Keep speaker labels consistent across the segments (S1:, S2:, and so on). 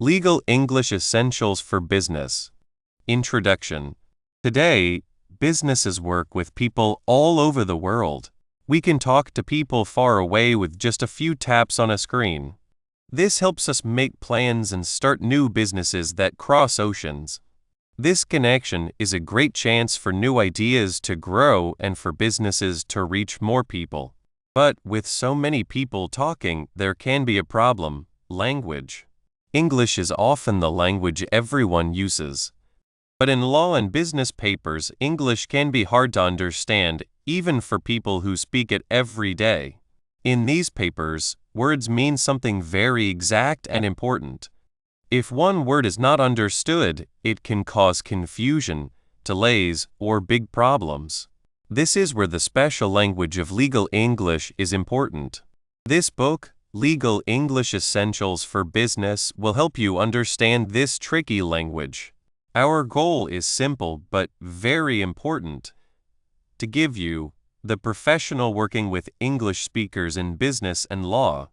S1: Legal English Essentials for Business. Introduction. Today, businesses work with people all over the world. We can talk to people far away with just a few taps on a screen. This helps us make plans and start new businesses that cross oceans. This connection is a great chance for new ideas to grow and for businesses to reach more people. But with so many people talking, there can be a problem: language. English is often the language everyone uses. But in law and business papers, English can be hard to understand, even for people who speak it every day. In these papers, words mean something very exact and important. If one word is not understood, it can cause confusion, delays, or big problems. This is where the special language of legal English is important. This book, Legal English Essentials for Business, will help you understand this tricky language. Our goal is simple but very important: to give you, the professional working with English speakers in business and law,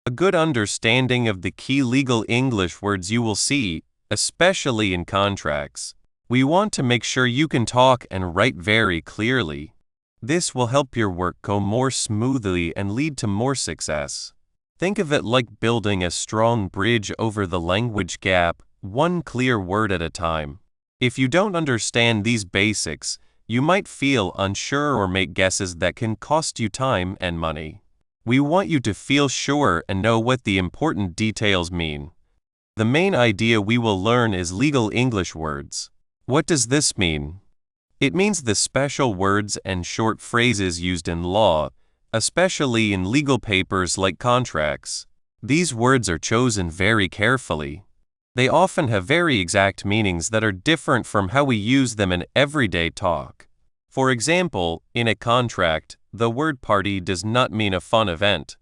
S1: a good understanding of the key legal English words you will see, especially in contracts. We want to make sure you can talk and write very clearly. This will help your work go more smoothly and lead to more success. Think of it like building a strong bridge over the language gap, one clear word at a time. If you don't understand these basics, you might feel unsure or make guesses that can cost you time and money. We want you to feel sure and know what the important details mean. The main idea we will learn is legal English words. What does this mean? It means the special words and short phrases used in law, especially in legal papers like contracts. These words are chosen very carefully. They often have very exact meanings that are different from how we use them in everyday talk. For example, in a contract, the word party does not mean a fun event.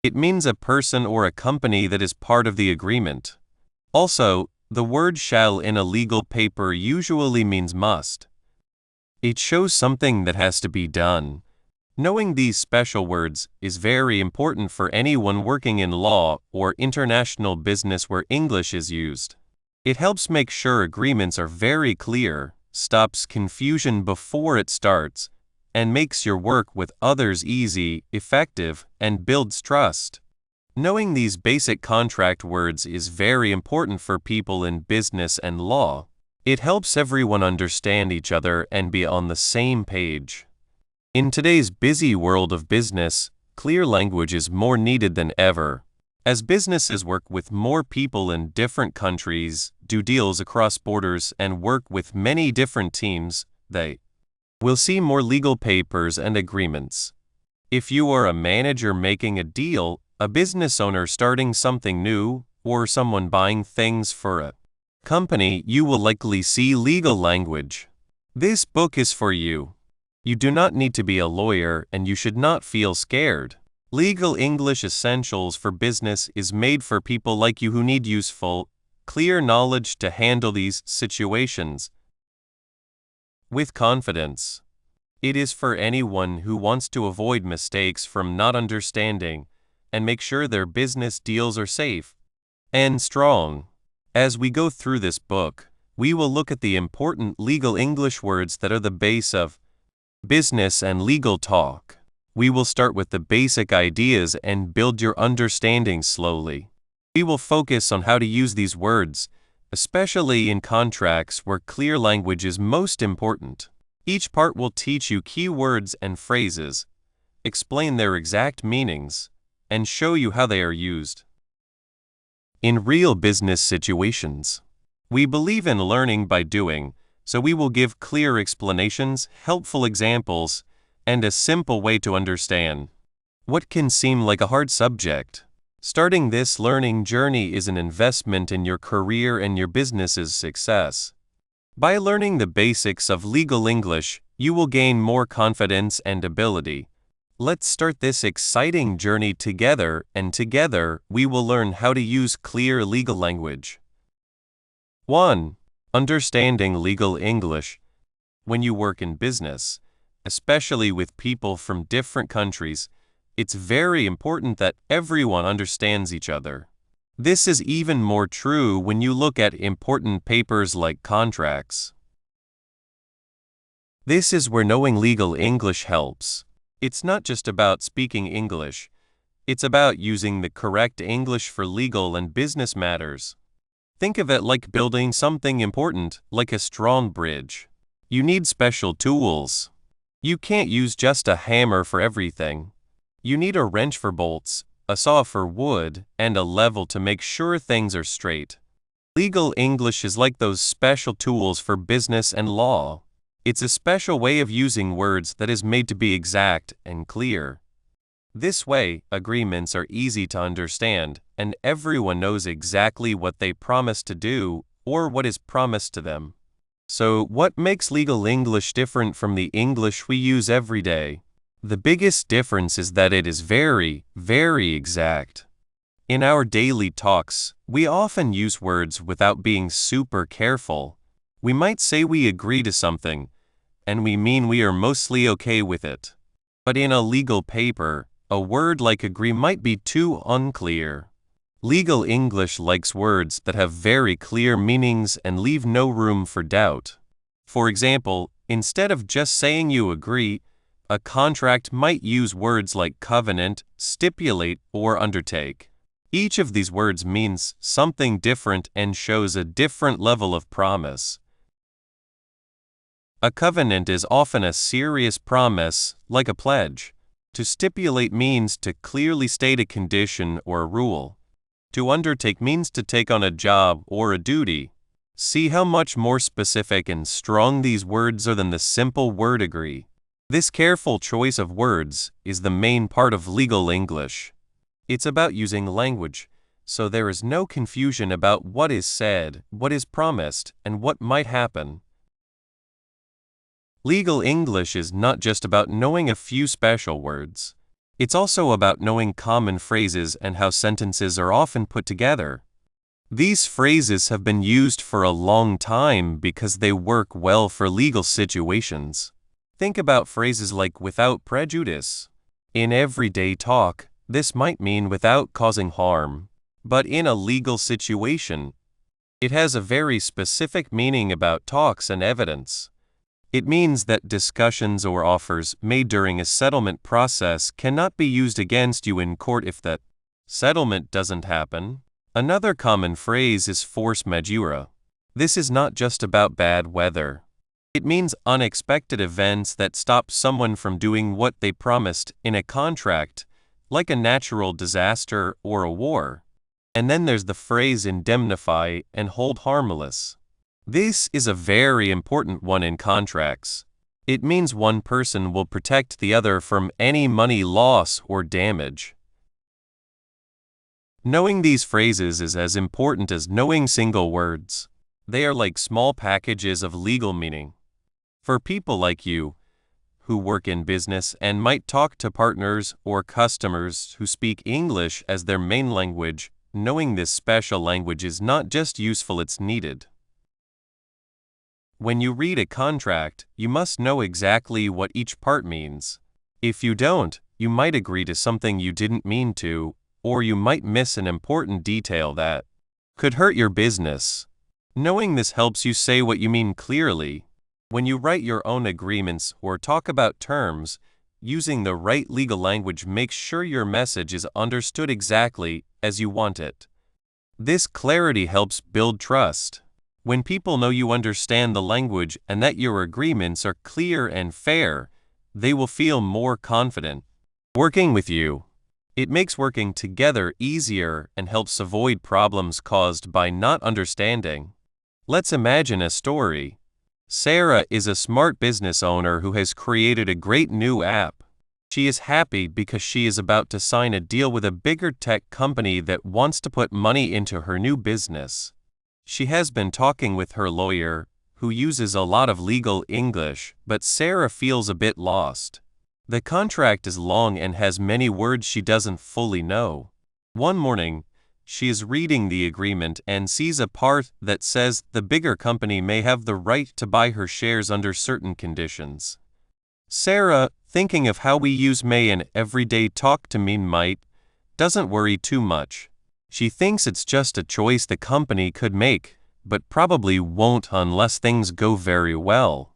S1: It means a person or a company that is part of the agreement. Also, the word shall in a legal paper usually means must. It shows something that has to be done. Knowing these special words is very important for anyone working in law or international business where English is used. It helps make sure agreements are very clear, stops confusion before it starts, and makes your work with others easy, effective, and builds trust. Knowing these basic contract words is very important for people in business and law. It helps everyone understand each other and be on the same page. In today's busy world of business, clear language is more needed than ever. As businesses work with more people in different countries, do deals across borders, and work with many different teams, they will see more legal papers and agreements. If you are a manager making a deal, a business owner starting something new, or someone buying things for a company, you will likely see legal language. This book is for you. You do not need to be a lawyer, and you should not feel scared. Legal English Essentials for Business is made for people like you who need useful, clear knowledge to handle these situations with confidence. It is for anyone who wants to avoid mistakes from not understanding and make sure their business deals are safe and strong. As we go through this book, we will look at the important legal English words that are the base of business and legal talk. We will start with the basic ideas and build your understanding slowly. We will focus on how to use these words, especially in contracts where clear language is most important. Each part will teach you key words and phrases, explain their exact meanings, and show you how they are used in real business situations. We believe in learning by doing, so we will give clear explanations, helpful examples, and a simple way to understand what can seem like a hard subject. Starting this learning journey is an investment in your career and your business's success. By learning the basics of legal English, you will gain more confidence and ability. Let's start this exciting journey together, and together we will learn how to use clear legal language. 1. Understanding legal English. When you work in business, especially with people from different countries, it's very important that everyone understands each other. This is even more true when you look at important papers like contracts. This is where knowing legal English helps. It's not just about speaking English, it's about using the correct English for legal and business matters. Think of it like building something important, like a strong bridge. You need special tools. You can't use just a hammer for everything. You need a wrench for bolts, a saw for wood, and a level to make sure things are straight. Legal English is like those special tools for business and law. It's a special way of using words that is made to be exact and clear. This way, agreements are easy to understand, and everyone knows exactly what they promise to do or what is promised to them. So, what makes legal English different from the English we use every day? The biggest difference is that it is very, very exact. In our daily talks, we often use words without being super careful. We might say we agree to something, and we mean we are mostly okay with it. But in a legal paper, a word like agree might be too unclear. Legal English likes words that have very clear meanings and leave no room for doubt. For example, instead of just saying you agree, a contract might use words like covenant, stipulate, or undertake. Each of these words means something different and shows a different level of promise. A covenant is often a serious promise, like a pledge. To stipulate means to clearly state a condition or a rule. To undertake means to take on a job or a duty. See how much more specific and strong these words are than the simple word agree. This careful choice of words is the main part of legal English. It's about using language, so there is no confusion about what is said, what is promised, and what might happen. Legal English is not just about knowing a few special words. It's also about knowing common phrases and how sentences are often put together. These phrases have been used for a long time because they work well for legal situations. Think about phrases like without prejudice. In everyday talk, this might mean without causing harm. But in a legal situation, it has a very specific meaning about talks and evidence. It means that discussions or offers made during a settlement process cannot be used against you in court if that settlement doesn't happen. Another common phrase is force majeure. This is not just about bad weather. It means unexpected events that stop someone from doing what they promised in a contract, like a natural disaster or a war. And then there's the phrase indemnify and hold harmless. This is a very important one in contracts. It means one person will protect the other from any money loss or damage. Knowing these phrases is as important as knowing single words. They are like small packages of legal meaning. For people like you, who work in business and might talk to partners or customers who speak English as their main language, knowing this special language is not just useful, it's needed. When you read a contract, you must know exactly what each part means. If you don't, you might agree to something you didn't mean to, or you might miss an important detail that could hurt your business. Knowing this helps you say what you mean clearly. When you write your own agreements or talk about terms, using the right legal language makes sure your message is understood exactly as you want it. This clarity helps build trust. When people know you understand the language and that your agreements are clear and fair, they will feel more confident working with you. It makes working together easier and helps avoid problems caused by not understanding. Let's imagine a story. Sarah is a smart business owner who has created a great new app. She is happy because she is about to sign a deal with a bigger tech company that wants to put money into her new business. She has been talking with her lawyer, who uses a lot of legal English, but Sarah feels a bit lost. The contract is long and has many words she doesn't fully know. One morning, she is reading the agreement and sees a part that says the bigger company may have the right to buy her shares under certain conditions. Sarah, thinking of how we use may in everyday talk to mean might, doesn't worry too much. She thinks it's just a choice the company could make, but probably won't unless things go very well.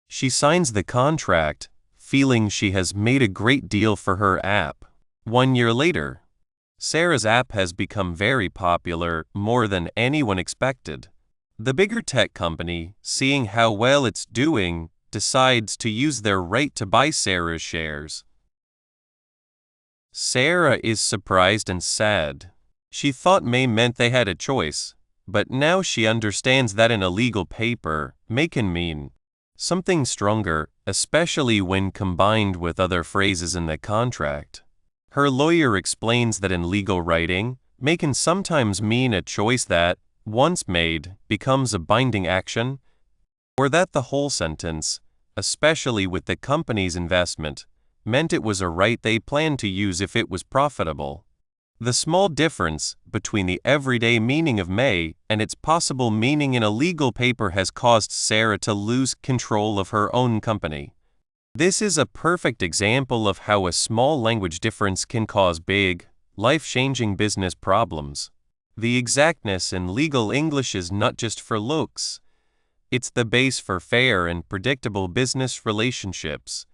S1: She signs the contract, feeling she has made a great deal for her app. 1 year later, Sarah's app has become very popular, more than anyone expected. The bigger tech company, seeing how well it's doing, decides to use their right to buy Sarah's shares. Sarah is surprised and sad. She thought May meant they had a choice, but now she understands that in a legal paper, may can mean something stronger, especially when combined with other phrases in the contract. Her lawyer explains that in legal writing, may can sometimes mean a choice that, once made, becomes a binding action, or that the whole sentence, especially with the company's investment, meant it was a right they planned to use if it was profitable. The small difference between the everyday meaning of may and its possible meaning in a legal paper has caused Sarah to lose control of her own company. This is a perfect example of how a small language difference can cause big, life-changing business problems. The exactness in legal English is not just for looks. It's the base for fair and predictable business relationships.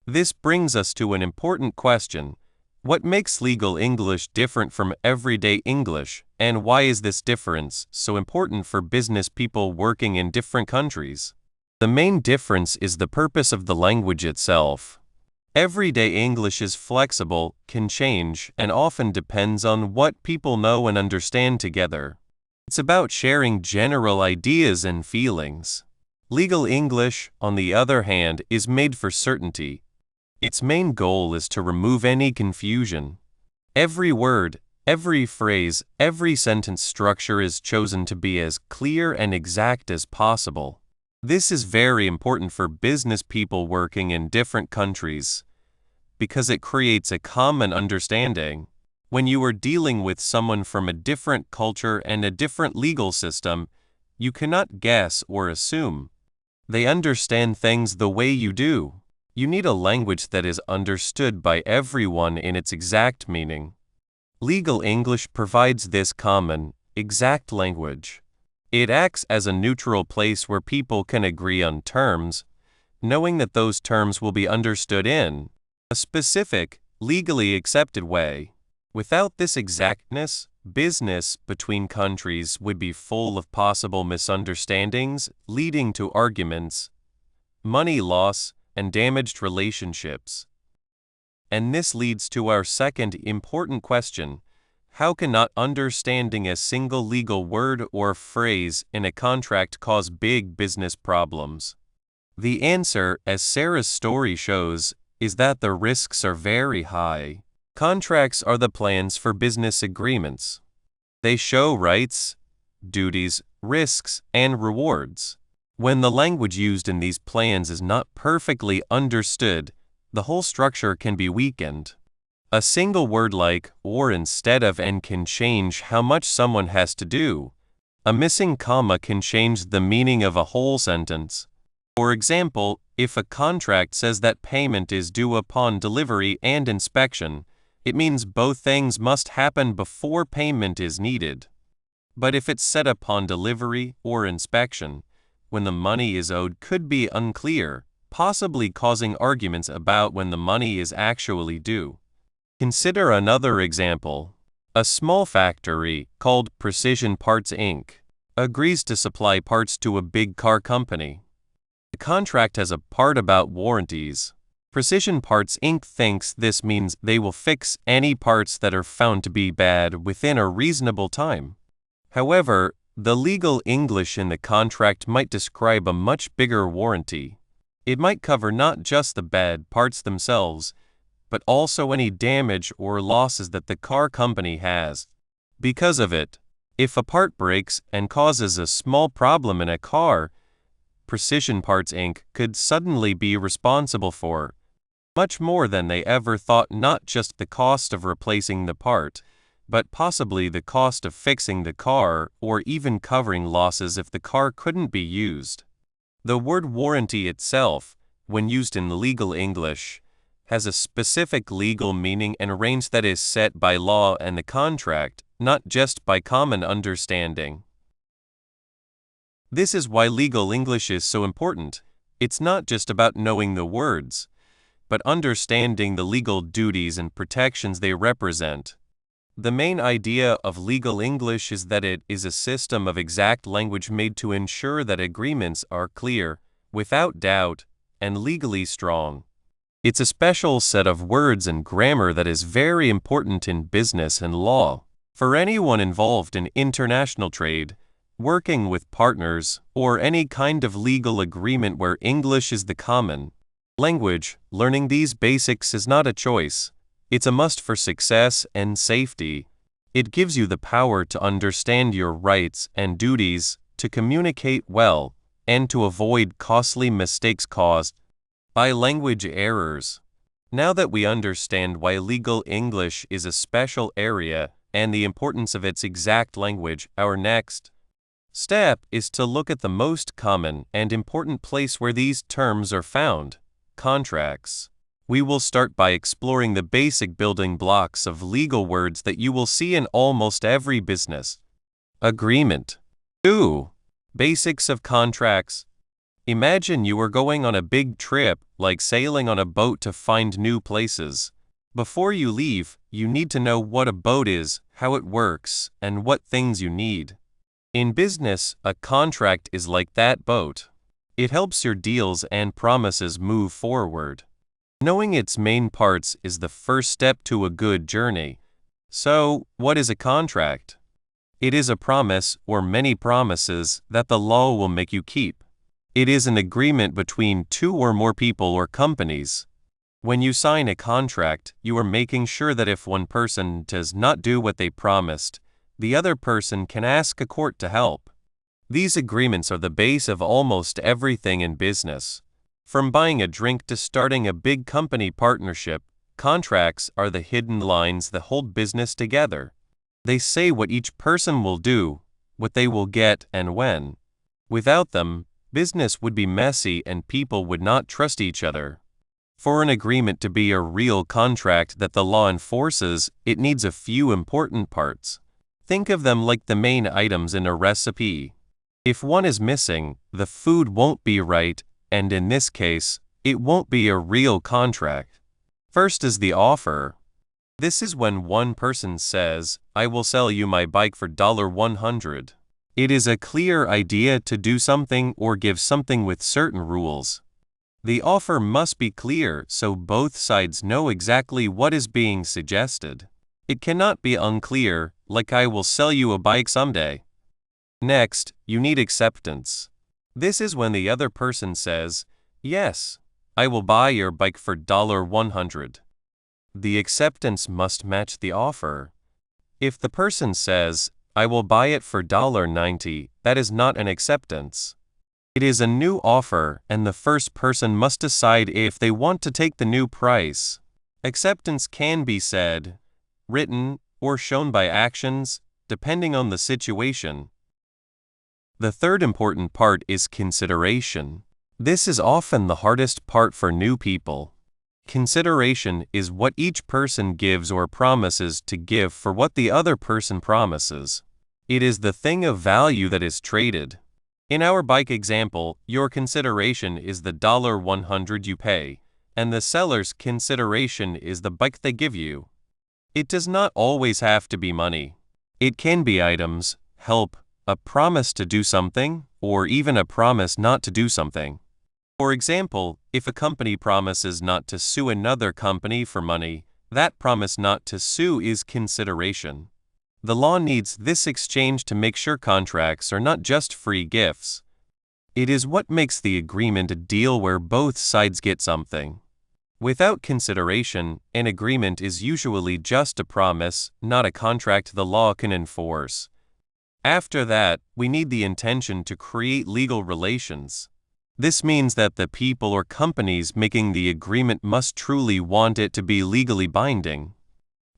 S1: This brings us to an important question. What makes legal English different from everyday English, and why is this difference so important for business people working in different countries? The main difference is the purpose of the language itself. Everyday English is flexible, can change, and often depends on what people know and understand together. It's about sharing general ideas and feelings. Legal English, on the other hand, is made for certainty. Its main goal is to remove any confusion. Every word, every phrase, every sentence structure is chosen to be as clear and exact as possible. This is very important for business people working in different countries, because it creates a common understanding. When you are dealing with someone from a different culture and a different legal system, you cannot guess or assume. They understand things the way you do. You need a language that is understood by everyone in its exact meaning. Legal English provides this common, exact language. It acts as a neutral place where people can agree on terms, knowing that those terms will be understood in a specific, legally accepted way. Without this exactness, business between countries would be full of possible misunderstandings, leading to arguments, money loss, and damaged relationships. And this leads to our second important question. How can not understanding a single legal word or phrase in a contract cause big business problems? The answer, as Sarah's story shows, is that the risks are very high. Contracts are the plans for business agreements. They show rights, duties, risks, and rewards. When the language used in these plans is not perfectly understood, the whole structure can be weakened. A single word like or instead of and can change how much someone has to do. A missing comma can change the meaning of a whole sentence. For example, if a contract says that payment is due upon delivery and inspection, it means both things must happen before payment is needed. But if it's said upon delivery or inspection, when the money is owed could be unclear, possibly causing arguments about when the money is actually due. Consider another example. A small factory, called Precision Parts Inc., agrees to supply parts to a big car company. The contract has a part about warranties. Precision Parts Inc. thinks this means they will fix any parts that are found to be bad within a reasonable time. However, the legal English in the contract might describe a much bigger warranty. It might cover not just the bad parts themselves, but also any damage or losses that the car company has. Because of it, if a part breaks and causes a small problem in a car, Precision Parts Inc. could suddenly be responsible for much more than they ever thought, not just the cost of replacing the part, but possibly the cost of fixing the car or even covering losses if the car couldn't be used. The word warranty itself, when used in legal English, has a specific legal meaning and a range that is set by law and the contract, not just by common understanding. This is why legal English is so important. It's not just about knowing the words, but understanding the legal duties and protections they represent. The main idea of legal English is that it is a system of exact language made to ensure that agreements are clear, without doubt, and legally strong. It's a special set of words and grammar that is very important in business and law. For anyone involved in international trade, working with partners, or any kind of legal agreement where English is the common language, learning these basics is not a choice. It's a must for success and safety. It gives you the power to understand your rights and duties, to communicate well, and to avoid costly mistakes caused by language errors. Now that we understand why legal English is a special area and the importance of its exact language, our next step is to look at the most common and important place where these terms are found: contracts. We will start by exploring the basic building blocks of legal words that you will see in almost every business agreement. 2. Basics of contracts. Imagine you are going on a big trip, like sailing on a boat to find new places. Before you leave, you need to know what a boat is, how it works, and what things you need. In business, a contract is like that boat. It helps your deals and promises move forward. Knowing its main parts is the first step to a good journey. So, what is a contract? It is a promise, or many promises, that the law will make you keep. It is an agreement between two or more people or companies. When you sign a contract, you are making sure that if one person does not do what they promised, the other person can ask a court to help. These agreements are the base of almost everything in business. From buying a drink to starting a big company partnership, contracts are the hidden lines that hold business together. They say what each person will do, what they will get, and when. Without them, business would be messy and people would not trust each other. For an agreement to be a real contract that the law enforces, it needs a few important parts. Think of them like the main items in a recipe. If one is missing, the food won't be right, and in this case, it won't be a real contract. First is the offer. This is when one person says, "I will sell you my bike for $100." It is a clear idea to do something or give something with certain rules. The offer must be clear so both sides know exactly what is being suggested. It cannot be unclear, like "I will sell you a bike someday." Next, you need acceptance. This is when the other person says, "Yes, I will buy your bike for $100." The acceptance must match the offer. If the person says, "I will buy it for $90, that is not an acceptance. It is a new offer, and the first person must decide if they want to take the new price. Acceptance can be said, written, or shown by actions, depending on the situation. The third important part is consideration. This is often the hardest part for new people. Consideration is what each person gives or promises to give for what the other person promises. It is the thing of value that is traded. In our bike example, your consideration is the $100 you pay, and the seller's consideration is the bike they give you. It does not always have to be money. It can be items, help, a promise to do something, or even a promise not to do something. For example, if a company promises not to sue another company for money, that promise not to sue is consideration. The law needs this exchange to make sure contracts are not just free gifts. It is what makes the agreement a deal where both sides get something. Without consideration, an agreement is usually just a promise, not a contract the law can enforce. After that, we need the intention to create legal relations. This means that the people or companies making the agreement must truly want it to be legally binding.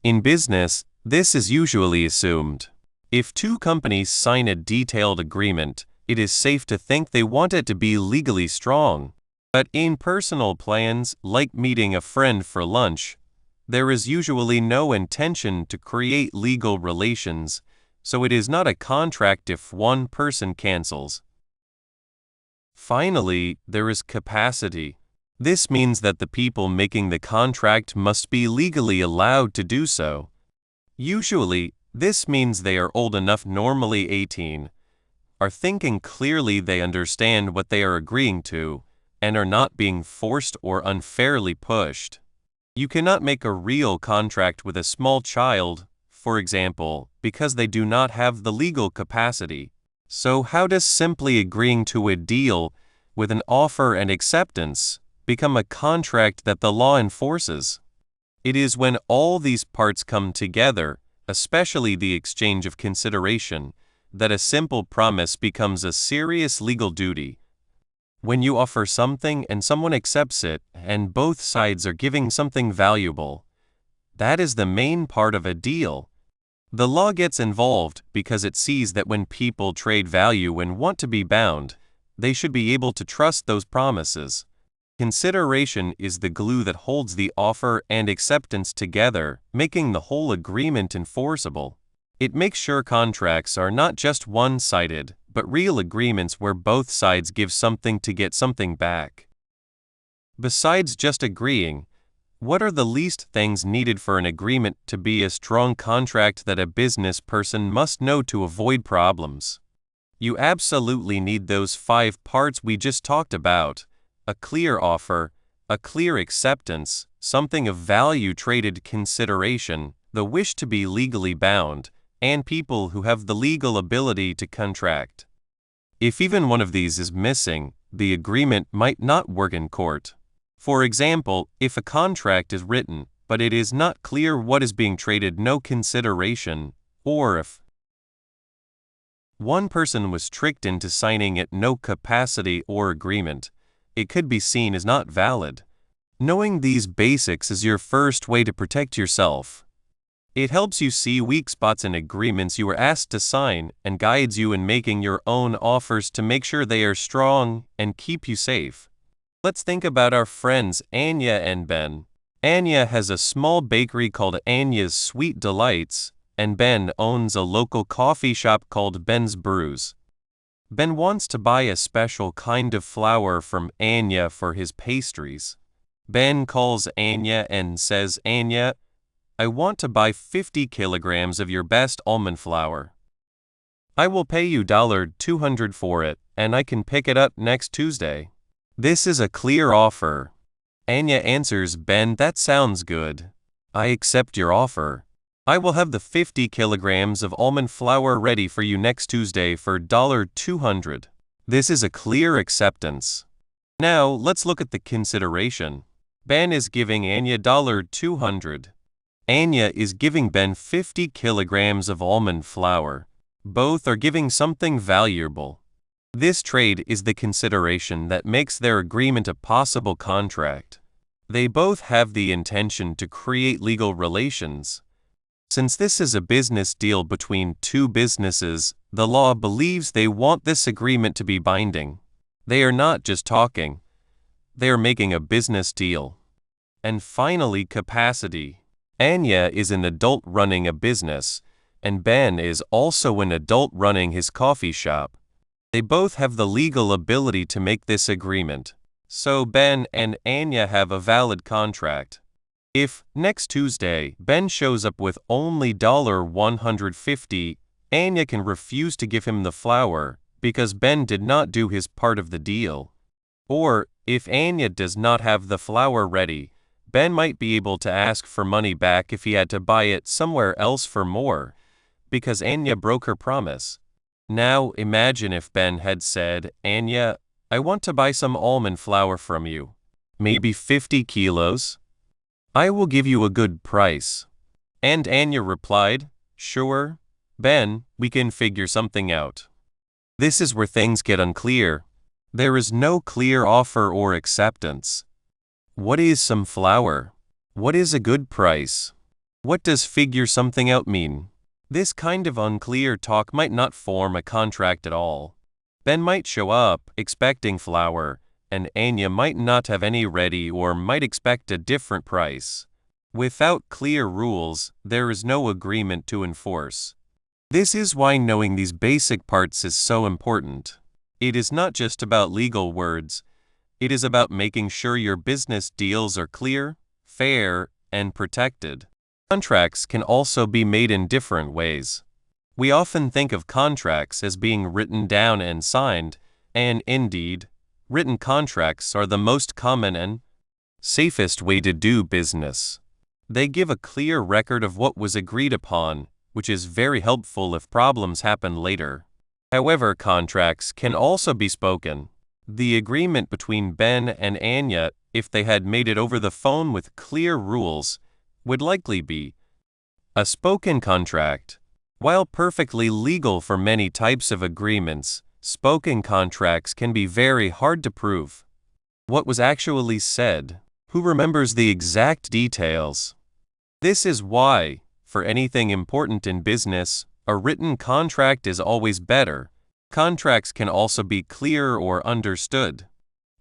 S1: In business, this is usually assumed. If two companies sign a detailed agreement, it is safe to think they want it to be legally strong. But in personal plans, like meeting a friend for lunch, there is usually no intention to create legal relations, so it is not a contract if one person cancels. Finally, there is capacity. This means that the people making the contract must be legally allowed to do so. Usually, this means they are old enough, normally 18, are thinking clearly, they understand what they are agreeing to, and are not being forced or unfairly pushed. You cannot make a real contract with a small child, for example, because they do not have the legal capacity. So how does simply agreeing to a deal with an offer and acceptance become a contract that the law enforces? It is when all these parts come together, especially the exchange of consideration, that a simple promise becomes a serious legal duty. When you offer something and someone accepts it, and both sides are giving something valuable, that is the main part of a deal. The law gets involved because it sees that when people trade value and want to be bound, they should be able to trust those promises. Consideration is the glue that holds the offer and acceptance together, making the whole agreement enforceable. It makes sure contracts are not just one-sided, but real agreements where both sides give something to get something back. Besides just agreeing, what are the least things needed for an agreement to be a strong contract that a business person must know to avoid problems? You absolutely need those 5 parts we just talked about: a clear offer, a clear acceptance, something of value, traded consideration, the wish to be legally bound, and people who have the legal ability to contract. If even one of these is missing, the agreement might not work in court. For example, if a contract is written, but it is not clear what is being traded, no consideration, or if one person was tricked into signing it, no capacity or agreement, it could be seen as not valid. Knowing these basics is your first way to protect yourself. It helps you see weak spots in agreements you were asked to sign and guides you in making your own offers to make sure they are strong and keep you safe. Let's think about our friends Anya and Ben. Anya has a small bakery called Anya's Sweet Delights, and Ben owns a local coffee shop called Ben's Brews. Ben wants to buy a special kind of flour from Anya for his pastries. Ben calls Anya and says, "Anya, I want to buy 50 kilograms of your best almond flour. I will pay you $200 for it, and I can pick it up next Tuesday." This is a clear offer. Anya answers Ben, "That sounds good. I accept your offer. I will have the 50 kilograms of almond flour ready for you next Tuesday for $200. This is a clear acceptance. Now, let's look at the consideration. Ben is giving Anya $200. Anya is giving Ben 50 kilograms of almond flour. Both are giving something valuable. This trade is the consideration that makes their agreement a possible contract. They both have the intention to create legal relations. Since this is a business deal between two businesses, the law believes they want this agreement to be binding. They are not just talking. They are making a business deal. And finally, capacity. Anya is an adult running a business, and Ben is also an adult running his coffee shop. They both have the legal ability to make this agreement. So Ben and Anya have a valid contract. If, next Tuesday, Ben shows up with only $150, Anya can refuse to give him the flour because Ben did not do his part of the deal. Or, if Anya does not have the flour ready, Ben might be able to ask for money back if he had to buy it somewhere else for more, because Anya broke her promise. Now imagine if Ben had said, "Anya, I want to buy some almond flour from you. Maybe 50 kilos. I will give you a good price." And Anya replied, "Sure, Ben, we can figure something out." This is where things get unclear. There is no clear offer or acceptance. What is some flour? What is a good price? What does figure something out mean? This kind of unclear talk might not form a contract at all. Ben might show up expecting flour, and Anya might not have any ready or might expect a different price. Without clear rules, there is no agreement to enforce. This is why knowing these basic parts is so important. It is not just about legal words. It is about making sure your business deals are clear, fair, and protected. Contracts can also be made in different ways. We often think of contracts as being written down and signed, and indeed, written contracts are the most common and safest way to do business. They give a clear record of what was agreed upon, which is very helpful if problems happen later. However, contracts can also be spoken. The agreement between Ben and Anya, if they had made it over the phone with clear rules, would likely be a spoken contract. While perfectly legal for many types of agreements, spoken contracts can be very hard to prove. What was actually said? Who remembers the exact details? This is why, for anything important in business, a written contract is always better. Contracts can also be clear or understood.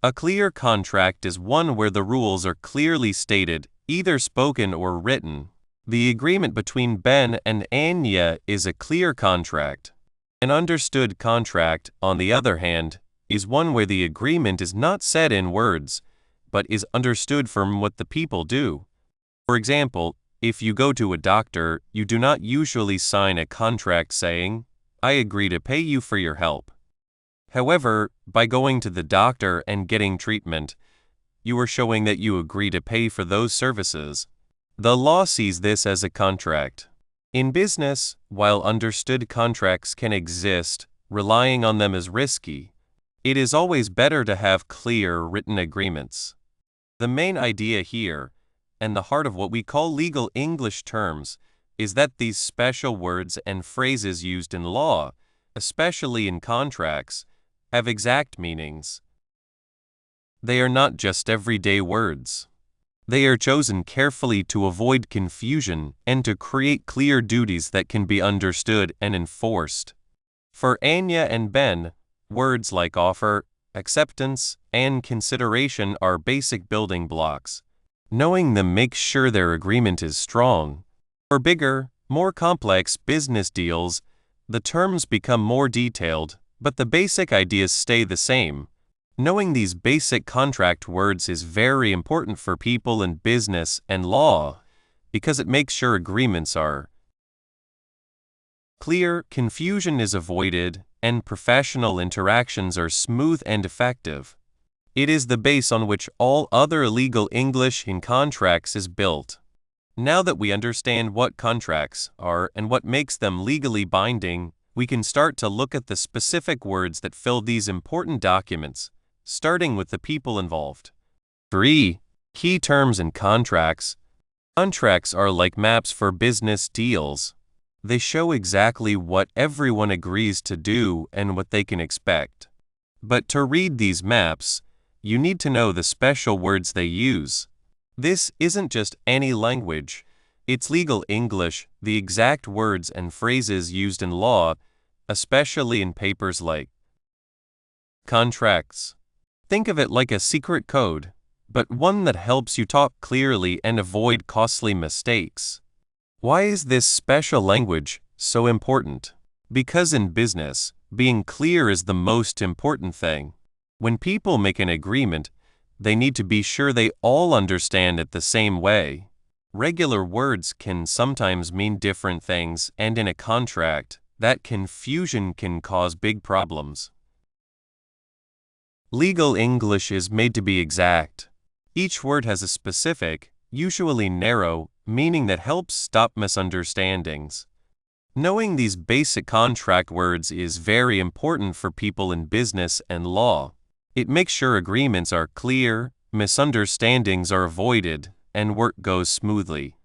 S1: A clear contract is one where the rules are clearly stated, either spoken or written. The agreement between Ben and Anya is a clear contract. An understood contract, on the other hand, is one where the agreement is not said in words, but is understood from what the people do. For example, if you go to a doctor, you do not usually sign a contract saying, "I agree to pay you for your help." However, by going to the doctor and getting treatment, you are showing that you agree to pay for those services. The law sees this as a contract. In business, while understood contracts can exist, relying on them is risky. It is always better to have clear written agreements. The main idea here, and the heart of what we call legal English terms, is that these special words and phrases used in law, especially in contracts, have exact meanings. They are not just everyday words. They are chosen carefully to avoid confusion and to create clear duties that can be understood and enforced. For Anya and Ben, words like offer, acceptance, and consideration are basic building blocks. Knowing them makes sure their agreement is strong. For bigger, more complex business deals, the terms become more detailed, but the basic ideas stay the same. Knowing these basic contract words is very important for people in business and law because it makes sure agreements are clear, confusion is avoided, and professional interactions are smooth and effective. It is the base on which all other legal English in contracts is built. Now that we understand what contracts are and what makes them legally binding, we can start to look at the specific words that fill these important documents, starting with the people involved. 3. Key terms in contracts. Contracts are like maps for business deals. They show exactly what everyone agrees to do and what they can expect. But to read these maps, you need to know the special words they use. This isn't just any language. It's legal English, the exact words and phrases used in law, especially in papers like contracts. Think of it like a secret code, but one that helps you talk clearly and avoid costly mistakes. Why is this special language so important? Because in business, being clear is the most important thing. When people make an agreement, they need to be sure they all understand it the same way. Regular words can sometimes mean different things, and in a contract, that confusion can cause big problems. Legal English is made to be exact. Each word has a specific, usually narrow, meaning that helps stop misunderstandings. Knowing these basic contract words is very important for people in business and law. It makes sure agreements are clear, misunderstandings are avoided, and work goes smoothly.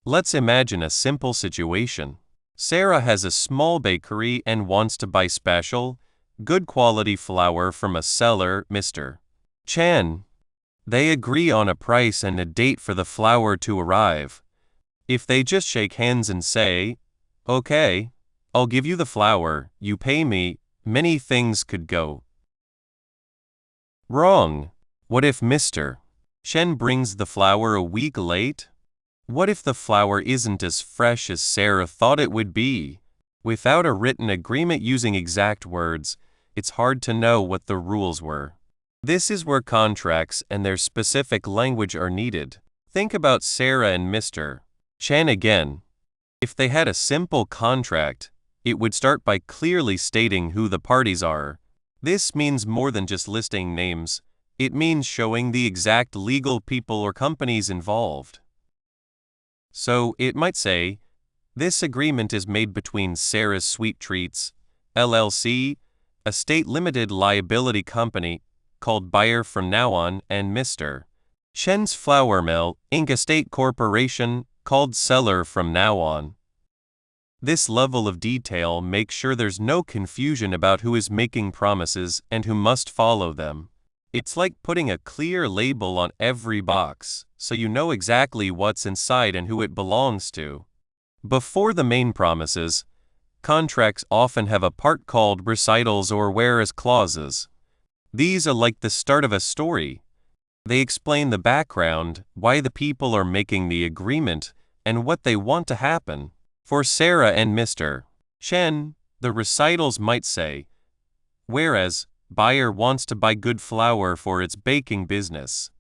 S1: Let's imagine a simple situation. Sarah has a small bakery and wants to buy special, good quality flour from a seller, Mr. Chen. They agree on a price and a date for the flour to arrive. If they just shake hands and say, "Okay, I'll give you the flour, you pay me," many things could go Wrong. What if Mr. Shen brings the flour a week late? What if the flour isn't as fresh as Sarah thought it would be? Without a written agreement using exact words, it's hard to know what the rules were. This is where contracts and their specific language are needed. Think about Sarah and Mr. Shen again. If they had a simple contract, it would start by clearly stating who the parties are. This means more than just listing names. It means showing the exact legal people or companies involved. So it might say, this agreement is made between Sarah's Sweet Treats, LLC, a state limited liability company called Buyer from now on, and Mr. Shen's Flour Mill, Inc., a state corporation called Seller from now on. This level of detail makes sure there's no confusion about who is making promises and who must follow them. It's like putting a clear label on every box, so you know exactly what's inside and who it belongs to. Before the main promises, contracts often have a part called recitals or whereas clauses. These are like the start of a story. They explain the background, why the people are making the agreement, and what they want to happen. For Sarah and Mr. Shen, the recitals might say, whereas buyer wants to buy good flour for its baking business.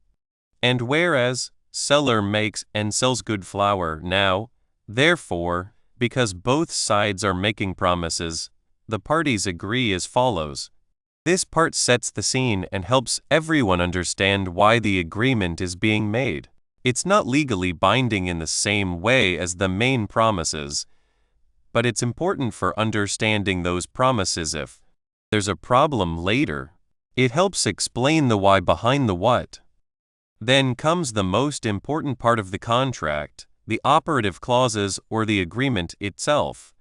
S1: And whereas seller makes and sells good flour now, therefore, because both sides are making promises, the parties agree as follows. This part sets the scene and helps everyone understand why the agreement is being made. It's not legally binding in the same way as the main promises, but it's important for understanding those promises if there's a problem later. It helps explain the why behind the what. Then comes the most important part of the contract, the operative clauses or the agreement itself.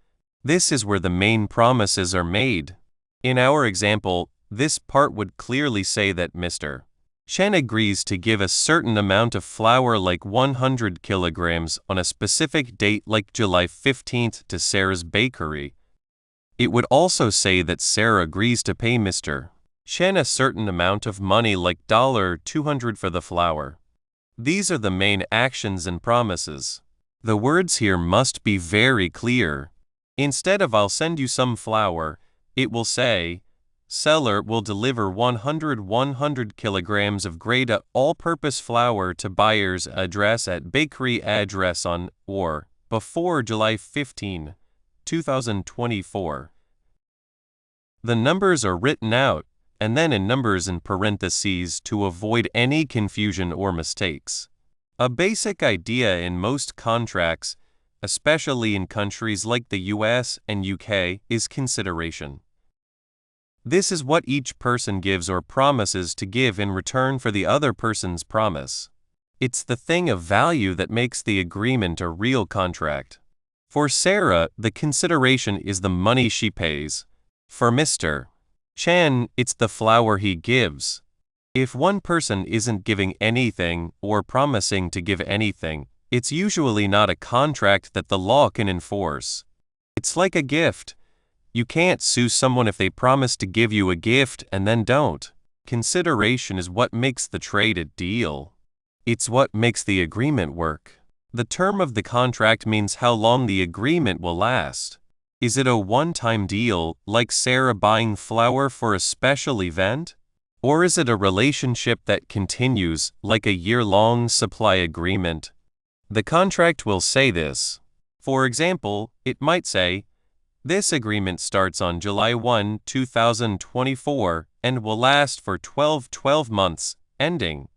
S1: This is where the main promises are made. In our example, this part would clearly say that Mr. Shen agrees to give a certain amount of flour like 100 kilograms on a specific date like July 15th to Sarah's bakery. It would also say that Sarah agrees to pay Mr. Shen a certain amount of money like $200 for the flour. These are the main actions and promises. The words here must be very clear. Instead of I'll send you some flour, it will say, seller will deliver 100 kilograms of grade all-purpose flour to buyer's address at bakery address on or before July 15, 2024. The numbers are written out and then in numbers in parentheses to avoid any confusion or mistakes. A basic idea in most contracts, especially in countries like the US and UK, is consideration. This is what each person gives or promises to give in return for the other person's promise. It's the thing of value that makes the agreement a real contract. For Sarah, the consideration is the money she pays. For Mr. Shen, it's the flour he gives. If one person isn't giving anything or promising to give anything, it's usually not a contract that the law can enforce. It's like a gift. You can't sue someone if they promise to give you a gift and then don't. Consideration is what makes the trade a deal. It's what makes the agreement work. The term of the contract means how long the agreement will last. Is it a one-time deal, like Sarah buying flour for a special event? Or is it a relationship that continues, like a year-long supply agreement? The contract will say this. For example, it might say, this agreement starts on July 1, 2024 and will last for 12 months, ending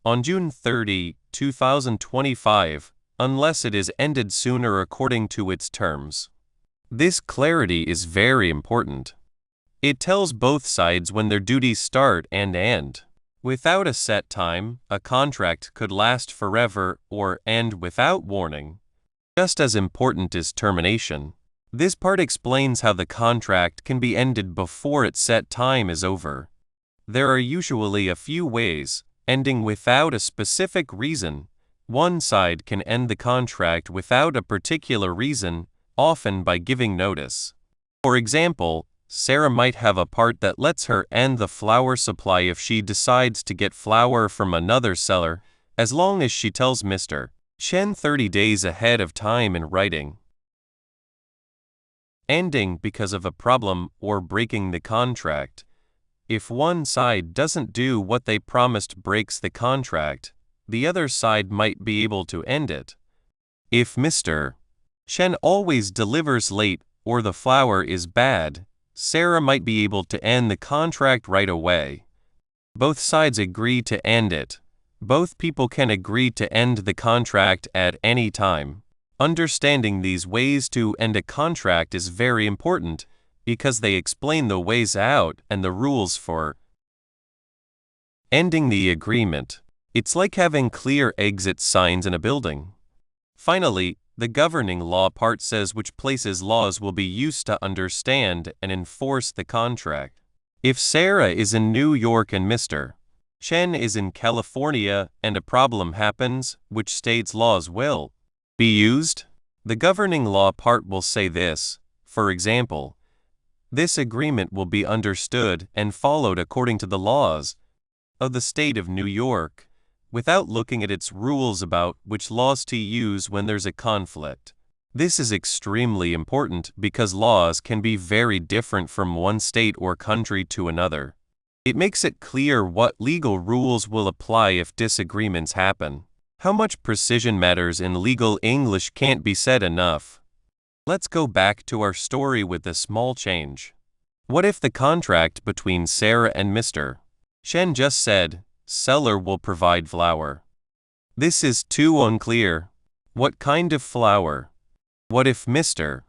S1: on June 30, 2025, unless it is ended sooner according to its terms. This clarity is very important. It tells both sides when their duties start and end. Without a set time, a contract could last forever or end without warning. Just as important is termination. This part explains how the contract can be ended before its set time is over. There are usually a few ways, ending without a specific reason. One side can end the contract without a particular reason, often by giving notice. For example, Sarah might have a part that lets her end the flour supply if she decides to get flour from another seller, as long as she tells Mr. Chen 30 days ahead of time in writing. Ending because of a problem or breaking the contract. If one side doesn't do what they promised breaks the contract, the other side might be able to end it. If Mr. Chen always delivers late or the flour is bad, Sarah might be able to end the contract right away. Both sides agree to end it. Both people can agree to end the contract at any time. Understanding these ways to end a contract is very important because they explain the ways out and the rules for ending the agreement. It's like having clear exit signs in a building. Finally, the governing law part says which places laws will be used to understand and enforce the contract. If Sarah is in New York and Mr. Chen is in California and a problem happens, which state's laws will be used? The governing law part will say this. For example, this agreement will be understood and followed according to the laws of the state of New York, without looking at its rules about which laws to use when there's a conflict. This is extremely important because laws can be very different from one state or country to another. It makes it clear what legal rules will apply if disagreements happen. How much precision matters in legal English can't be said enough. Let's go back to our story with a small change. What if the contract between Sarah and Mr. Chen just said, seller will provide flour? This is too unclear. What kind of flour? What if Mr.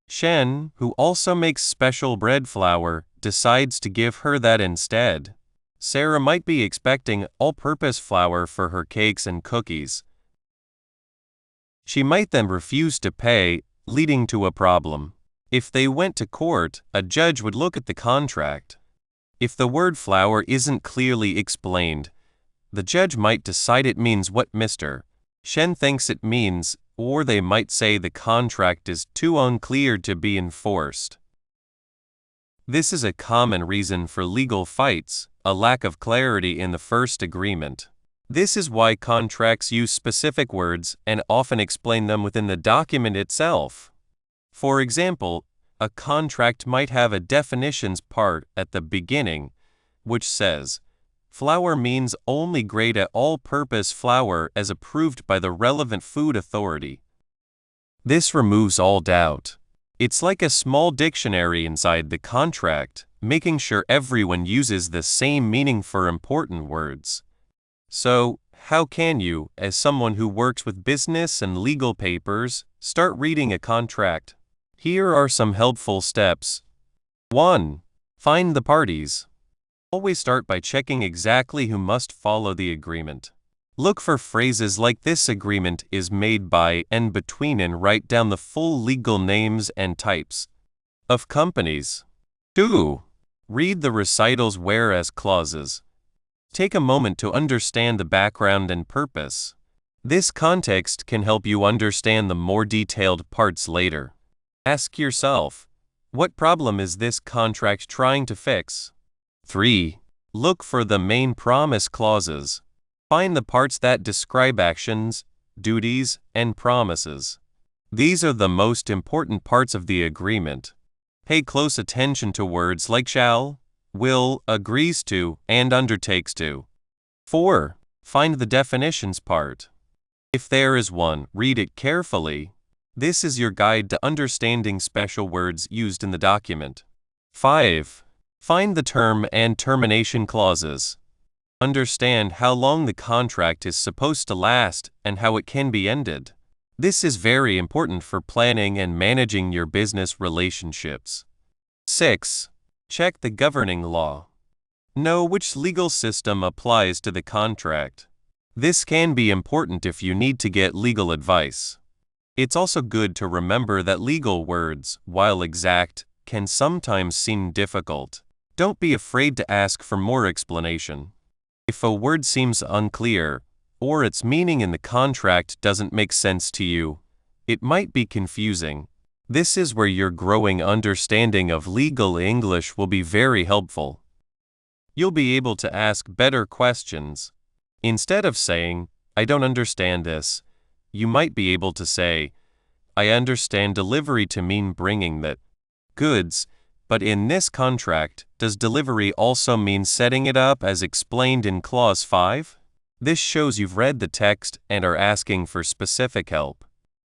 S1: Chen, who also makes special bread flour, decides to give her that instead? Sarah might be expecting all-purpose flour for her cakes and cookies. She might then refuse to pay, leading to a problem. If they went to court, a judge would look at the contract. If the word flour isn't clearly explained, the judge might decide it means what Mr. Chen thinks it means, or they might say the contract is too unclear to be enforced. This is a common reason for legal fights, a lack of clarity in the first agreement. This is why contracts use specific words and often explain them within the document itself. For example, a contract might have a definitions part at the beginning, which says, flour means only grade at all-purpose flour as approved by the relevant food authority. This removes all doubt. It's like a small dictionary inside the contract, making sure everyone uses the same meaning for important words. So, how can you, as someone who works with business and legal papers, start reading a contract? Here are some helpful steps. 1. Find the parties. Always start by checking exactly who must follow the agreement. Look for phrases like this agreement is made by and between and write down the full legal names and types of companies. 2. Read the recitals whereas clauses. Take a moment to understand the background and purpose. This context can help you understand the more detailed parts later. Ask yourself, what problem is this contract trying to fix? 3. Look for the main promise clauses. Find the parts that describe actions, duties, and promises. These are the most important parts of the agreement. Pay close attention to words like shall, will, agrees to, and undertakes to. 4. Find the definitions part. If there is one, read it carefully. This is your guide to understanding special words used in the document. 5. Find the term and termination clauses. Understand how long the contract is supposed to last and how it can be ended. This is very important for planning and managing your business relationships. 6. Check the governing law. Know which legal system applies to the contract. This can be important if you need to get legal advice. It's also good to remember that legal words, while exact, can sometimes seem difficult. Don't be afraid to ask for more explanation. If a word seems unclear, or its meaning in the contract doesn't make sense to you, it might be confusing. This is where your growing understanding of legal English will be very helpful. You'll be able to ask better questions. Instead of saying, "I don't understand this," you might be able to say, "I understand delivery to mean bringing the goods, but in this contract, does delivery also mean setting it up as explained in Clause 5? This shows you've read the text and are asking for specific help.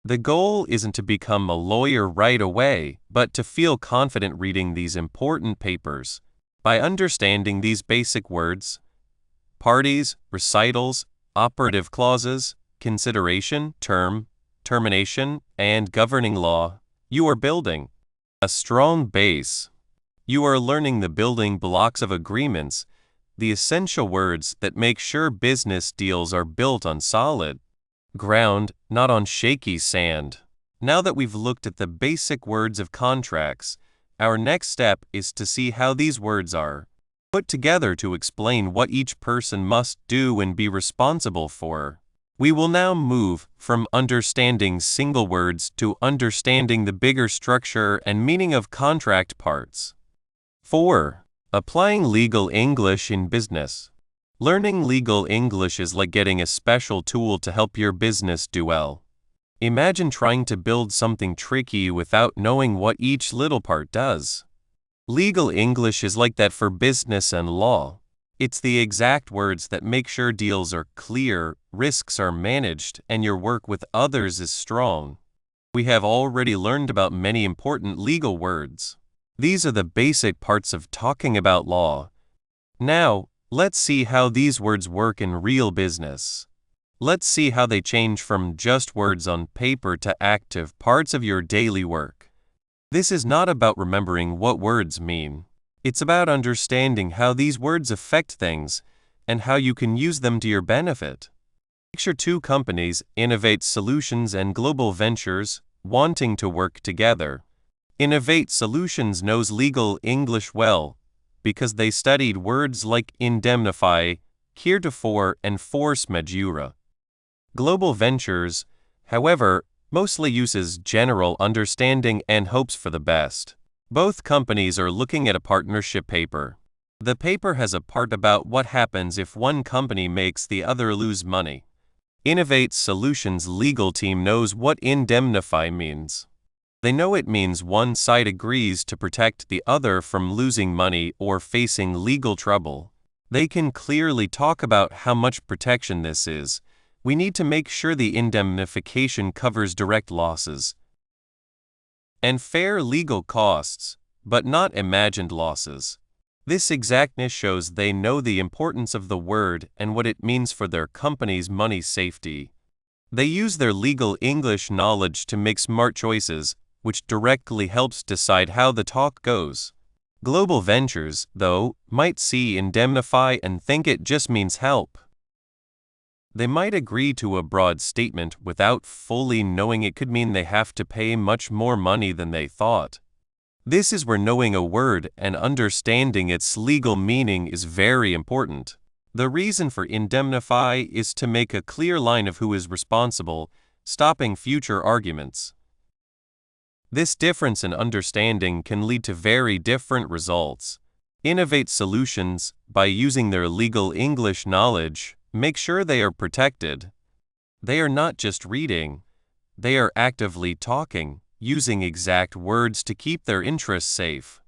S1: The goal isn't to become a lawyer right away, but to feel confident reading these important papers. By understanding these basic words, parties, recitals, operative clauses, consideration, term, termination, and governing law, you are building a strong base. You are learning the building blocks of agreements, the essential words that make sure business deals are built on solid ground, not on shaky sand. Now that we've looked at the basic words of contracts, our next step is to see how these words are put together to explain what each person must do and be responsible for. We will now move from understanding single words to understanding the bigger structure and meaning of contract parts. 4. Applying legal English in business. Learning legal English is like getting a special tool to help your business do well. Imagine trying to build something tricky without knowing what each little part does. Legal English is like that for business and law. It's the exact words that make sure deals are clear, risks are managed, and your work with others is strong. We have already learned about many important legal words. These are the basic parts of talking about law. Now, let's see how these words work in real business. Let's see how they change from just words on paper to active parts of your daily work. This is not about remembering what words mean. It's about understanding how these words affect things and how you can use them to your benefit. Picture two companies, Innovate Solutions and Global Ventures, wanting to work together. Innovate Solutions knows legal English well because they studied words like indemnify, heretofore, and force majeure. Global Ventures, however, mostly uses general understanding and hopes for the best. Both companies are looking at a partnership paper. The paper has a part about what happens if one company makes the other lose money. Innovate Solutions' legal team knows what indemnify means. They know it means one side agrees to protect the other from losing money or facing legal trouble. They can clearly talk about how much protection this is. We need to make sure the indemnification covers direct losses and fair legal costs, but not imagined losses. This exactness shows they know the importance of the word and what it means for their company's money safety. They use their legal English knowledge to make smart choices, which directly helps decide how the talk goes. Global Ventures, though, might see indemnify and think it just means help. They might agree to a broad statement without fully knowing it could mean they have to pay much more money than they thought. This is where knowing a word and understanding its legal meaning is very important. The reason for indemnify is to make a clear line of who is responsible, stopping future arguments. This difference in understanding can lead to very different results. Innovate Solutions, by using their legal English knowledge, make sure they are protected. They are not just reading, they are actively talking, using exact words to keep their interests safe.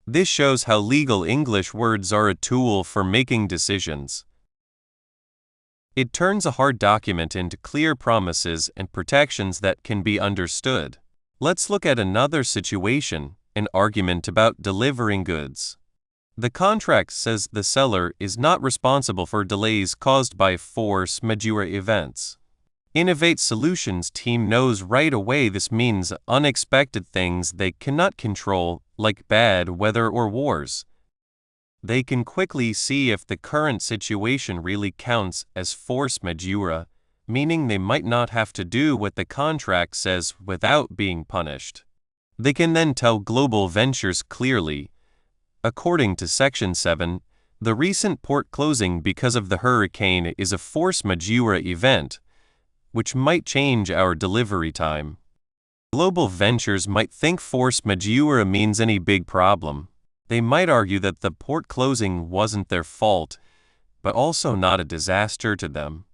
S1: This shows how legal English words are a tool for making decisions. It turns a hard document into clear promises and protections that can be understood. Let's look at another situation, an argument about delivering goods. The contract says the seller is not responsible for delays caused by force majeure events. Innovate Solutions team knows right away this means unexpected things they cannot control, like bad weather or wars. They can quickly see if the current situation really counts as force majeure, meaning they might not have to do what the contract says without being punished. They can then tell Global Ventures clearly. According to Section 7, the recent port closing because of the hurricane is a force majeure event, which might change our delivery time. Global ventures might think force majeure means any big problem. They might argue that the port closing wasn't their fault, but also not a disaster to them.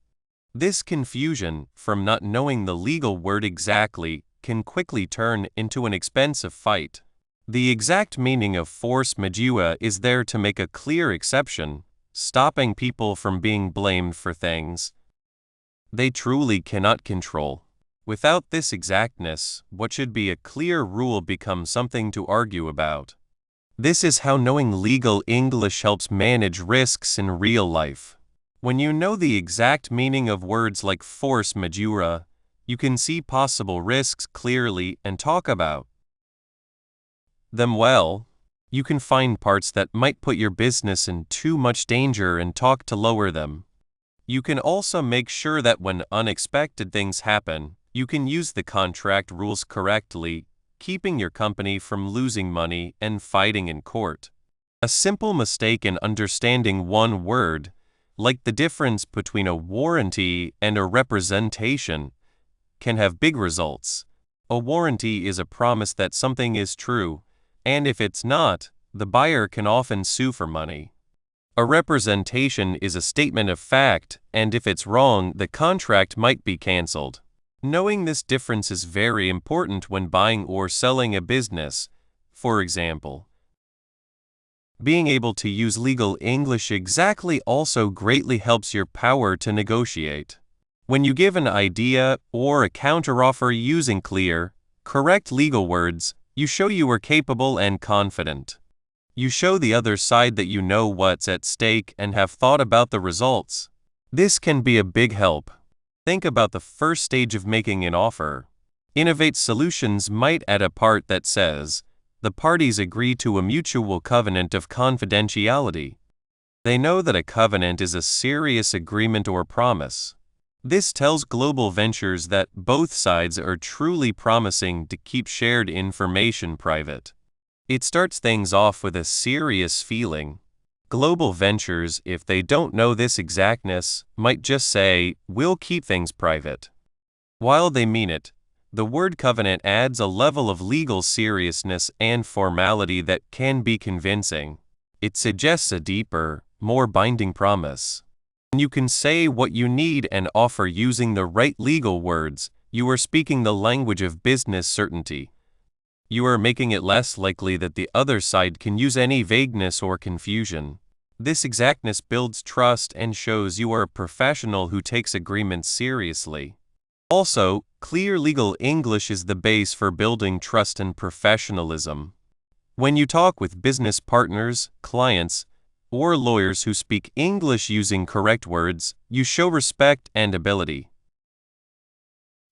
S1: This confusion, from not knowing the legal word exactly, can quickly turn into an expensive fight. The exact meaning of force majeure is there to make a clear exception, stopping people from being blamed for things they truly cannot control. Without this exactness, what should be a clear rule becomes something to argue about. This is how knowing legal English helps manage risks in real life. When you know the exact meaning of words like force majeure, you can see possible risks clearly and talk about them well. You can find parts that might put your business in too much danger and talk to lower them. You can also make sure that when unexpected things happen, you can use the contract rules correctly, keeping your company from losing money and fighting in court. A simple mistake in understanding one word, like the difference between a warranty and a representation, can have big results. A warranty is a promise that something is true, and if it's not, the buyer can often sue for money. A representation is a statement of fact, and if it's wrong, the contract might be canceled. Knowing this difference is very important when buying or selling a business. For example, being able to use legal English exactly also greatly helps your power to negotiate. When you give an idea or a counteroffer using clear, correct legal words, you show you are capable and confident. You show the other side that you know what's at stake and have thought about the results. This can be a big help. Think about the first stage of making an offer. Innovate Solutions might add a part that says, the parties agree to a mutual covenant of confidentiality. They know that a covenant is a serious agreement or promise. This tells global ventures that both sides are truly promising to keep shared information private. It starts things off with a serious feeling. Global ventures, if they don't know this exactness, might just say, we'll keep things private. While they mean it, the word covenant adds a level of legal seriousness and formality that can be convincing. It suggests a deeper, more binding promise. When you can say what you need and offer using the right legal words, you are speaking the language of business certainty. You are making it less likely that the other side can use any vagueness or confusion. This exactness builds trust and shows you are a professional who takes agreements seriously. Also, clear legal English is the base for building trust and professionalism. When you talk with business partners, clients, or lawyers who speak English using correct words, you show respect and ability.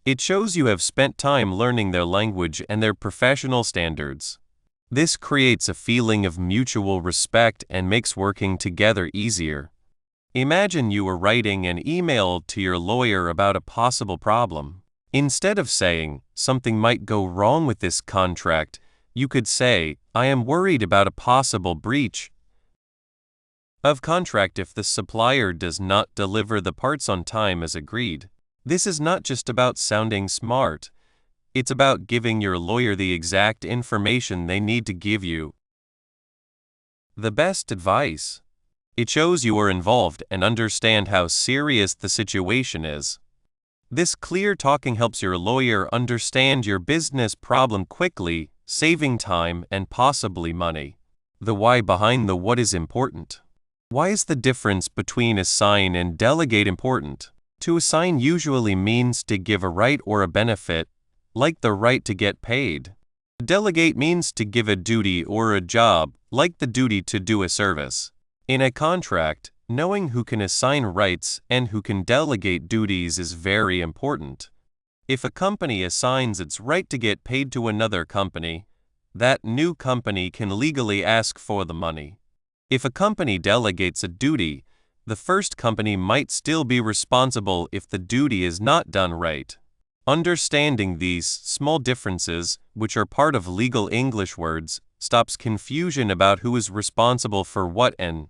S1: It shows you have spent time learning their language and their professional standards. This creates a feeling of mutual respect and makes working together easier. Imagine you are writing an email to your lawyer about a possible problem. Instead of saying, something might go wrong with this contract, you could say, I am worried about a possible breach of contract if the supplier does not deliver the parts on time as agreed. This is not just about sounding smart. It's about giving your lawyer the exact information they need to give you the best advice. It shows you are involved and understand how serious the situation is. This clear talking helps your lawyer understand your business problem quickly, saving time and possibly money. The why behind the what is important. Why is the difference between assign and delegate important? To assign usually means to give a right or a benefit, like the right to get paid. Delegate means to give a duty or a job, like the duty to do a service. In a contract, knowing who can assign rights and who can delegate duties is very important. If a company assigns its right to get paid to another company, that new company can legally ask for the money. If a company delegates a duty, the first company might still be responsible if the duty is not done right. Understanding these small differences, which are part of legal English words, stops confusion about who is responsible for what and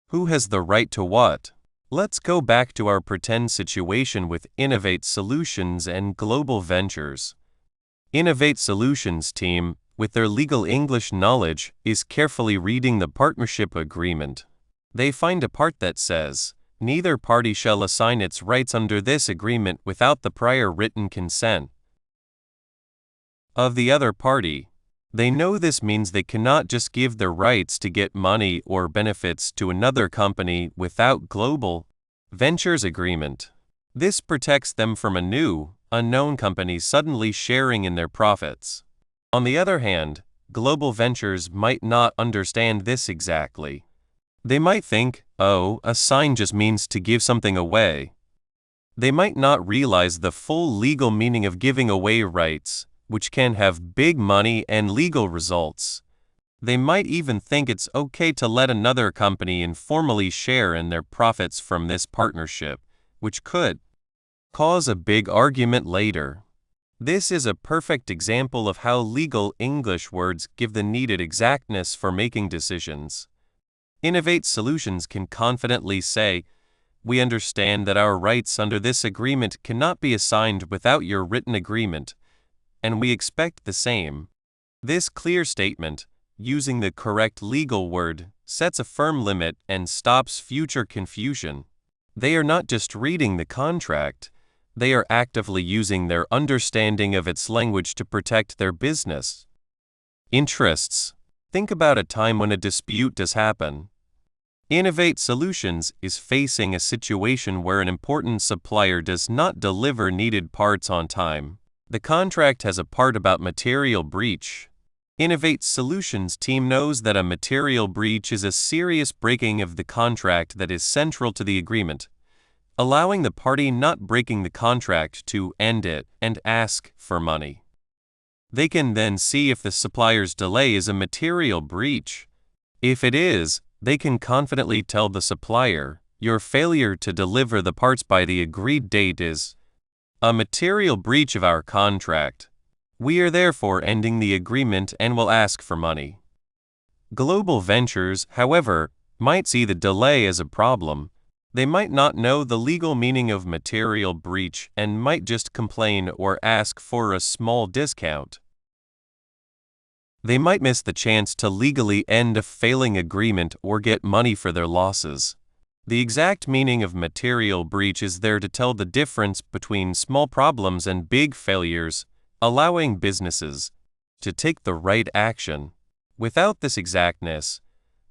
S1: who has the right to what. Let's go back to our pretend situation with Innovate Solutions and Global Ventures. Innovate Solutions team, with their legal English knowledge, is carefully reading the partnership agreement. They find a part that says, "Neither party shall assign its rights under this agreement without the prior written consent of the other party." They know this means they cannot just give their rights to get money or benefits to another company without Global Ventures agreement. This protects them from a new, unknown company suddenly sharing in their profits. On the other hand, Global Ventures might not understand this exactly. They might think, oh, assign just means to give something away. They might not realize the full legal meaning of giving away rights, which can have big money and legal results. They might even think it's okay to let another company informally share in their profits from this partnership, which could cause a big argument later. This is a perfect example of how legal English words give the needed exactness for making decisions. Innovate Solutions can confidently say, "We understand that our rights under this agreement cannot be assigned without your written agreement, and we expect the same." This clear statement, using the correct legal word, sets a firm limit and stops future confusion. They are not just reading the contract, they are actively using their understanding of its language to protect their business interests. Think about a time when a dispute does happen. Innovate Solutions is facing a situation where an important supplier does not deliver needed parts on time. The contract has a part about material breach. Innovate Solutions team knows that a material breach is a serious breaking of the contract that is central to the agreement, allowing the party not breaking the contract to end it and ask for money. They can then see if the supplier's delay is a material breach. If it is, they can confidently tell the supplier, "Your failure to deliver the parts by the agreed date is a material breach of our contract. We are therefore ending the agreement and will ask for money." Global Ventures, however, might see the delay as a problem. They might not know the legal meaning of material breach and might just complain or ask for a small discount. They might miss the chance to legally end a failing agreement or get money for their losses. The exact meaning of material breach is there to tell the difference between small problems and big failures, allowing businesses to take the right action. Without this exactness,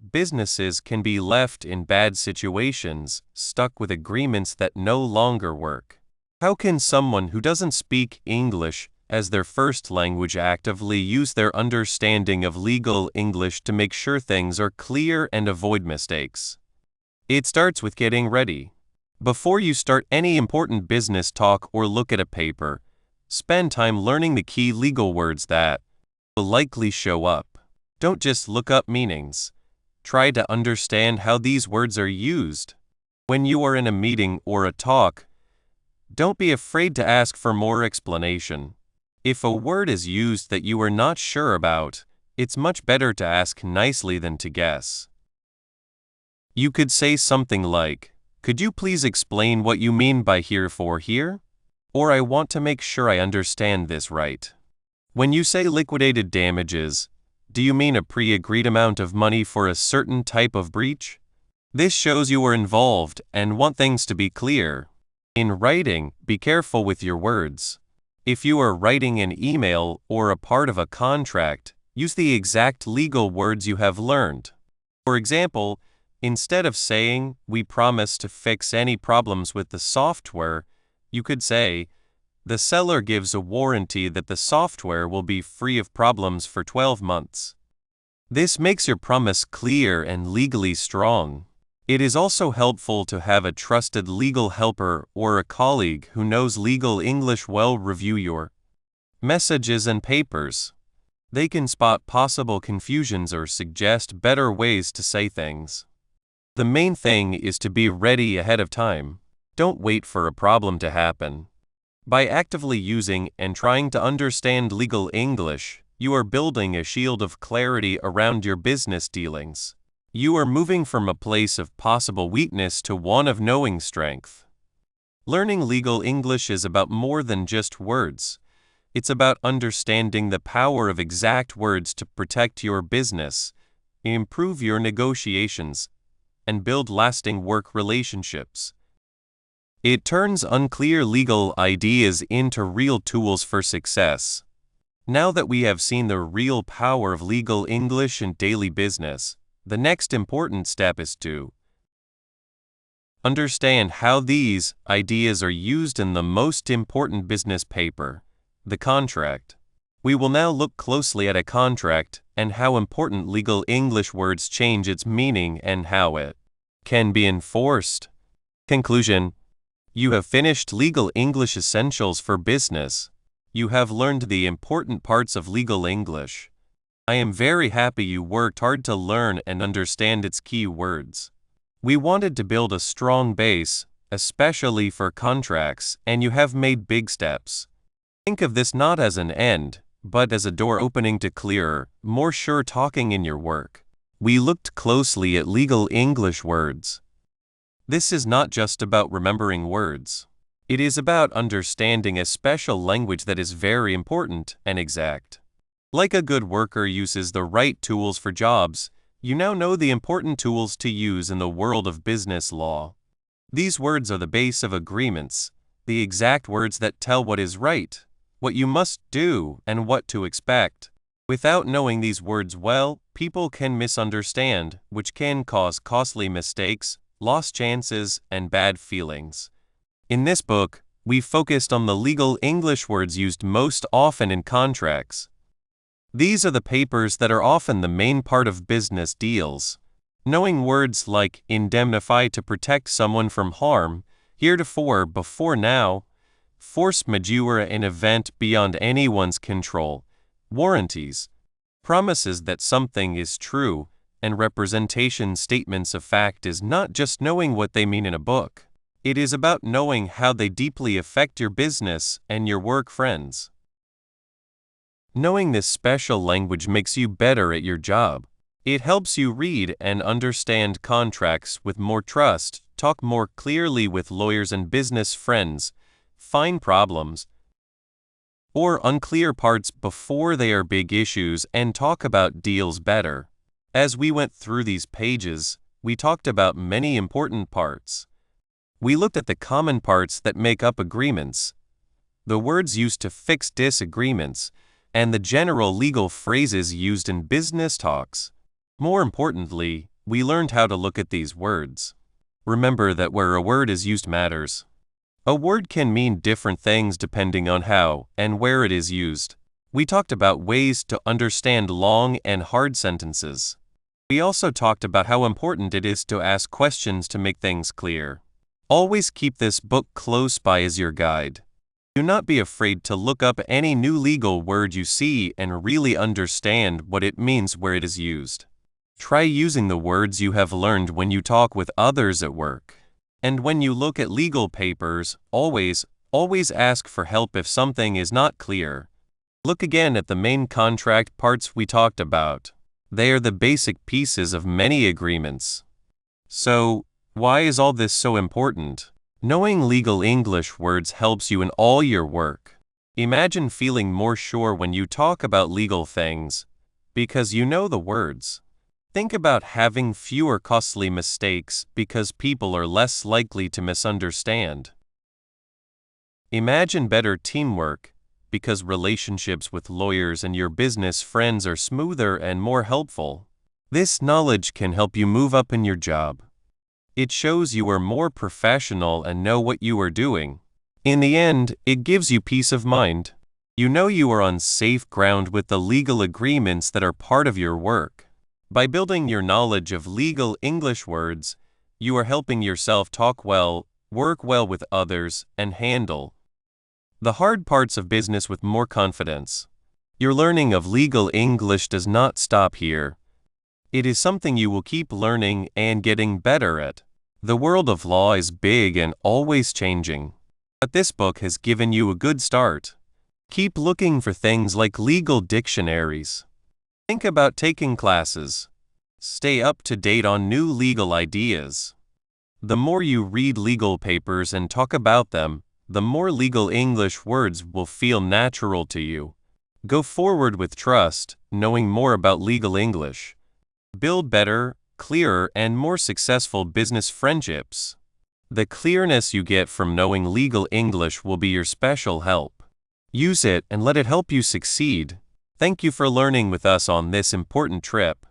S1: businesses can be left in bad situations, stuck with agreements that no longer work. How can someone who doesn't speak English as their first language actively use their understanding of legal English to make sure things are clear and avoid mistakes? It starts with getting ready. Before you start any important business talk or look at a paper, spend time learning the key legal words that will likely show up. Don't just look up meanings. Try to understand how these words are used. When you are in a meeting or a talk, don't be afraid to ask for more explanation. If a word is used that you are not sure about, it's much better to ask nicely than to guess. You could say something like, "Could you please explain what you mean by here for here?" Or, "I want to make sure I understand this right." When you say liquidated damages, do you mean a pre-agreed amount of money for a certain type of breach? This shows you are involved and want things to be clear. In writing, be careful with your words. If you are writing an email or a part of a contract, use the exact legal words you have learned. For example, instead of saying, "We promise to fix any problems with the software," you could say, "The seller gives a warranty that the software will be free of problems for 12 months. This makes your promise clear and legally strong. It is also helpful to have a trusted legal helper or a colleague who knows legal English well review your messages and papers. They can spot possible confusions or suggest better ways to say things. The main thing is to be ready ahead of time. Don't wait for a problem to happen. By actively using and trying to understand legal English, you are building a shield of clarity around your business dealings. You are moving from a place of possible weakness to one of knowing strength. Learning legal English is about more than just words. It's about understanding the power of exact words to protect your business, improve your negotiations, and build lasting work relationships. It turns unclear legal ideas into real tools for success. Now that we have seen the real power of legal English in daily business, the next important step is to understand how these ideas are used in the most important business paper, the contract. We will now look closely at a contract and how important legal English words change its meaning and how it can be enforced. Conclusion: you have finished Legal English Essentials for Business. You have learned the important parts of legal English. I am very happy you worked hard to learn and understand its key words. We wanted to build a strong base, especially for contracts, and you have made big steps. Think of this not as an end, but as a door opening to clearer, more sure talking in your work. We looked closely at legal English words. This is not just about remembering words. It is about understanding a special language that is very important and exact. Like a good worker uses the right tools for jobs, you now know the important tools to use in the world of business law. These words are the base of agreements, the exact words that tell what is right, what you must do, and what to expect. Without knowing these words well, people can misunderstand, which can cause costly mistakes, lost chances, and bad feelings. In this book, we focused on the legal English words used most often in contracts. These are the papers that are often the main part of business deals. Knowing words like indemnify to protect someone from harm, heretofore, before now, force majeure an event beyond anyone's control, warranties, promises that something is true, and representation statements of fact is not just knowing what they mean in a book. It is about knowing how they deeply affect your business and your work friends. Knowing this special language makes you better at your job. It helps you read and understand contracts with more trust, talk more clearly with lawyers and business friends, find problems or unclear parts before they are big issues, and talk about deals better. As we went through these pages, we talked about many important parts. We looked at the common parts that make up agreements, the words used to fix disagreements, and the general legal phrases used in business talks. More importantly, we learned how to look at these words. Remember that where a word is used matters. A word can mean different things depending on how and where it is used. We talked about ways to understand long and hard sentences. We also talked about how important it is to ask questions to make things clear. Always keep this book close by as your guide. Do not be afraid to look up any new legal word you see and really understand what it means where it is used. Try using the words you have learned when you talk with others at work. And when you look at legal papers, always ask for help if something is not clear. Look again at the main contract parts we talked about. They are the basic pieces of many agreements. So, why is all this so important? Knowing legal English words helps you in all your work. Imagine feeling more sure when you talk about legal things, because you know the words. Think about having fewer costly mistakes because people are less likely to misunderstand. Imagine better teamwork, because relationships with lawyers and your business friends are smoother and more helpful. This knowledge can help you move up in your job. It shows you are more professional and know what you are doing. In the end, it gives you peace of mind. You know you are on safe ground with the legal agreements that are part of your work. By building your knowledge of legal English words, you are helping yourself talk well, work well with others, and handle the hard parts of business with more confidence. Your learning of legal English does not stop here. It is something you will keep learning and getting better at. The world of law is big and always changing. But this book has given you a good start. Keep looking for things like legal dictionaries. Think about taking classes. Stay up to date on new legal ideas. The more you read legal papers and talk about them, the more legal English words will feel natural to you. Go forward with trust, knowing more about legal English. Build better, clearer, and more successful business friendships. The clearness you get from knowing legal English will be your special help. Use it and let it help you succeed. Thank you for learning with us on this important trip.